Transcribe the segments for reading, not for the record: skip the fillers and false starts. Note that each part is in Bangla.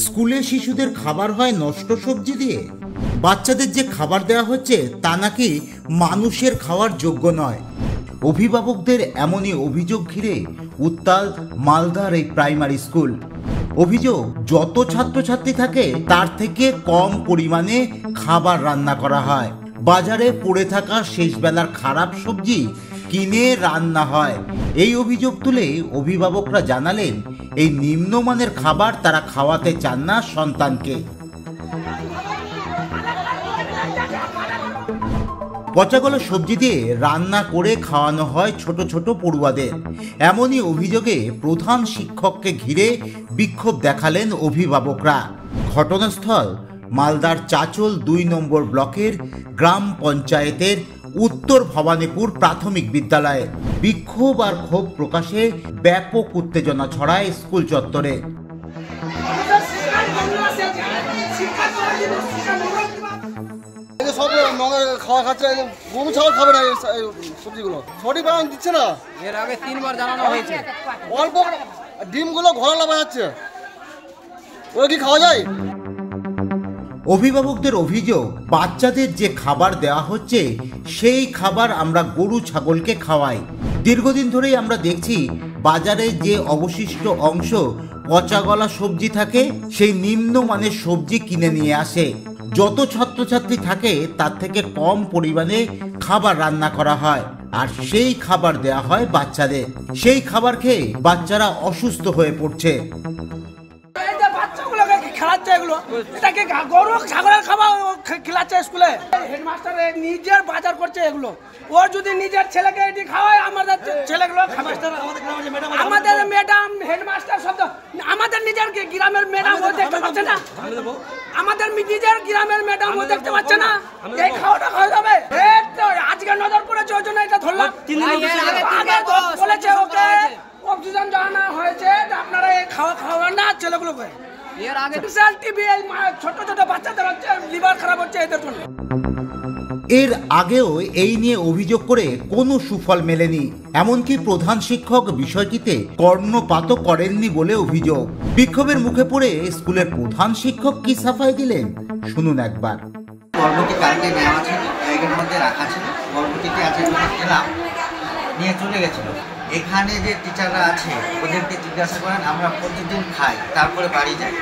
স্কুলে শিশুদের খাবার হয় নষ্ট সবজি দিয়ে। বাচ্চাদের যে খাবার দেওয়া হচ্ছে তা নাকি মানুষের খাওয়ার যোগ্য নয়। অভিভাবকদের এমনই অভিযোগ ঘিরে উত্তাল মালদার এই প্রাইমারি স্কুল। অভিযোগ, যত ছাত্রছাত্রী থাকে তার থেকে কম পরিমাণে খাবার রান্না করা হয়। বাজারে পড়ে থাকা শেষবেলার খারাপ সবজি কিনে রান্না হয়। এই অভিযোগ তুলে অভিভাবকরা জানালেন, এই নিম্নমানের খাবার তারা খাওয়াতে চান না সন্তানকে। পচাগলা সবজি দিয়ে রান্না করে খাওয়ানো হয় ছোট ছোট পড়ুয়াদের। এমনই অভিযোগে প্রধান শিক্ষককে ঘিরে বিক্ষোভ দেখালেন অভিভাবকরা। ঘটনাস্থল মালদার চাচল ২ নম্বর ব্লকের গ্রাম পঞ্চায়েতের উত্তর ভবানীপুর প্রাথমিক বিদ্যালয়ে। বিক্ষোভ আর ক্ষোভ প্রকাশে ব্যাপক উত্তেজনা ছড়ায় স্কুল চত্বরে। সব খাওয়া খাচ্ছে, গরু ছাগল খাবে না সবজিগুলো, সঠিক বানান দিচ্ছে না। এর আগে 3 বার জানানো হয়েছে। অল্প ডিমগুলো ঘোরা লাভা যাচ্ছে, ওগুলো কি খাওয়া যায়? অভিভাবকদের অভিযোগ, বাচ্চাদের যে খাবার দেওয়া হচ্ছে সেই খাবার আমরা গরু ছাগলকে খাওয়াই। দীর্ঘদিন ধরেই আমরা দেখছি বাজারে যে অবশিষ্ট অংশ পচাগলা সবজি থাকে সেই নিম্নমানের সবজি কিনে নিয়ে আসে। যত ছাত্রছাত্রী থাকে তার থেকে কম পরিমাণে খাবার রান্না করা হয় আর সেই খাবার দেওয়া হয় বাচ্চাদের। সেই খাবার খেয়ে বাচ্চারা অসুস্থ হয়ে পড়ছে। খেলাচ্ছে এগুলো, এটাকে গরু ছাগলের খাবার খেলাচ্ছে স্কুলে। হেডমাস্টার নিজের বাজার করছে এগুলো। ওর যদি নিজের ছেলেকে এটি খাওয়ায়, আমাদের ছেলেগুলো আমাদের ম্যাডাম হেডমাস্টার শব্দ, আমাদের নিজের গ্রামের ম্যাডাম ও দেখতে পাচ্ছে না, আমাদের নিজের গ্রামের ম্যাডাম ও দেখতে পাচ্ছে না। এই খাওয়াটা খাওয়া যাবে? আজকে নজর পড়েছে, ওই জন্য এটা ধরলাম। বলেছে ওকে অক্সিজেন জানা হয়েছে, আপনারা এই খাওয়ান না ছেলেগুলোকে। ছোট ছোট বাচ্চাদের হচ্ছে লিভার খারাপ হচ্ছে এদের জন্য। এর আগেও এই নিয়ে অভিযোগ করে কোনো সুফল মেলেনি। এমনকি প্রধান শিক্ষক বিষয়টিতে কর্ণপাতও করেননি বলে অভিযোগ। বিক্ষোভের মুখে পড়ে স্কুলের প্রধান শিক্ষক কি সাফাই দিলেন, শুনুন একবার। গর্ভবতী কালকে নেওয়া ছিল, ব্যাগের মধ্যে রাখা ছিল, গর্ভবতীকে আছে খেলাম নিয়ে চলে গেছিল। এখানে যে টিচাররা আছে ওদেরকে জিজ্ঞাসা করেন, আমরা প্রতিদিন খাই তারপরে বাড়ি যাই,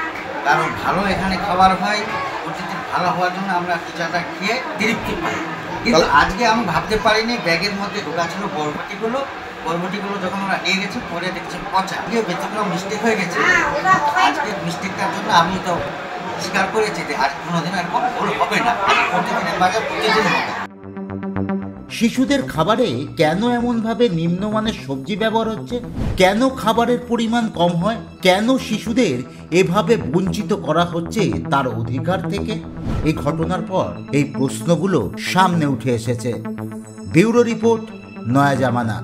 কারণ ভালো এখানে খাবার হয়, প্রতিদিন ভালো হওয়ার জন্য আমরা টিচাররা খেয়ে তৃপ্তি পাই। কিন্তু আজকে আমি ভাবতে পারিনি ব্যাগের মধ্যে ঢোকা ছিল বরবটিগুলো যখন আমরা নিয়ে গেছি পরে দেখছি পচা। আজকে ব্যতিক্রম মিস্টেক হয়ে গেছে। আজকে মিস্টেকটার জন্য আমি তো স্বীকার করেছি যে আজ কোনোদিন এরকম ভুল হবে না, প্রতিদিনের বাজার প্রতিদিন হবে। শিশুদের খাবারে কেন এমনভাবে নিম্নমানের সবজি ব্যবহার হচ্ছে? কেন খাবারের পরিমাণ কম হয়? কেন শিশুদের এভাবে বঞ্চিত করা হচ্ছে তার অধিকার থেকে? এই ঘটনার পর এই প্রশ্নগুলো সামনে উঠে এসেছে। ব্যুরো রিপোর্ট, নয়া জামানা।